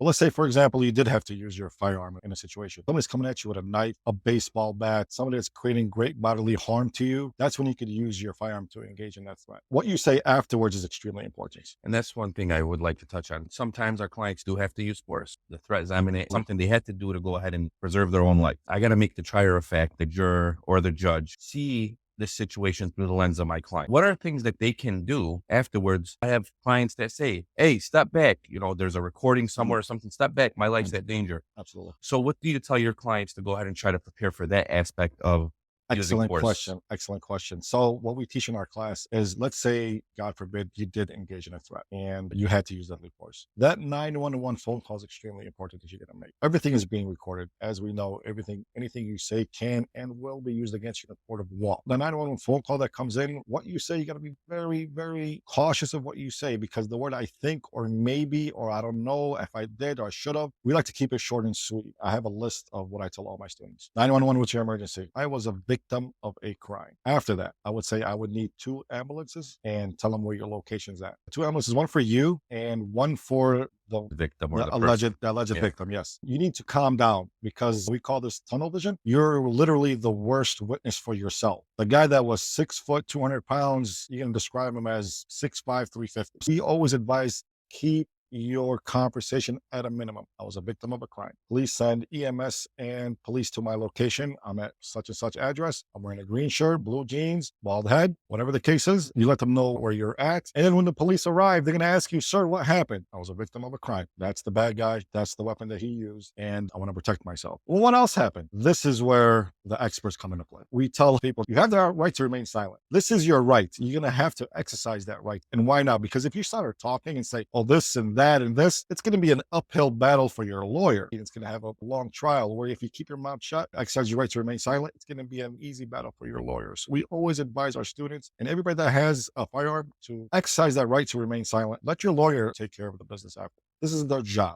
But let's say, for example, you did have to use your firearm in a situation. Somebody's coming at you with a knife, a baseball bat, somebody that's creating great bodily harm to you. That's when you could use your firearm to engage in that threat. What you say afterwards is extremely important. And that's one thing I would like to touch on. Sometimes our clients do have to use force. The threat is imminent, something they had to do to go ahead and preserve their own life. I got to make the trier of fact, the juror or the judge, see this situation through the lens of my client. What are things that they can do afterwards? I have clients that say, hey, step back. There's a recording somewhere or something. Step back. My life's at danger. Absolutely. So what do you tell your clients to go ahead and try to prepare for that aspect of using Excellent force? question. Excellent question. So what we teach in our class is, let's say, God forbid, you did engage in a threat and you had to use deadly force. That 911 phone call is extremely important that you're going to make. Everything is being recorded. As we know, anything you say can and will be used against you in a court of law. The 911 phone call that comes in, what you say, you got to be very, very cautious of what you say, because the word I think or maybe or I don't know if I did or I should have, we like to keep it short and sweet. I have a list of what I tell all my students. 911, what's your emergency? I was a victim of a crime. After that, I would say I would need 2 ambulances and tell them where your location's at. 2 ambulances, one for you and one for the Victim or the the alleged person. the alleged Yeah. victim. Yes, you need to calm down, because we call this tunnel vision. You're literally the worst witness for yourself. The guy that was 6 foot 200 pounds, you can describe him as 6'5", 350. We always advise, keep your conversation at a minimum. I was a victim of a crime. Please send EMS and police to my location. I'm at such and such address. I'm wearing a green shirt, blue jeans, bald head, whatever the case is. You let them know where you're at. And then when the police arrive, they're going to ask you, sir, what happened? I was a victim of a crime. That's the bad guy. That's the weapon that he used. And I want to protect myself. Well, what else happened? This is where the experts come into play. We tell people, you have the right to remain silent. This is your right. You're going to have to exercise that right. And why not? Because if you start talking and say, oh, this and that and this, it's going to be an uphill battle for your lawyer. It's going to have a long trial, where if you keep your mouth shut, exercise your right to remain silent, it's going to be an easy battle for your lawyers. We always advise our students and everybody that has a firearm to exercise that right to remain silent. Let your lawyer take care of the business after. This is their job.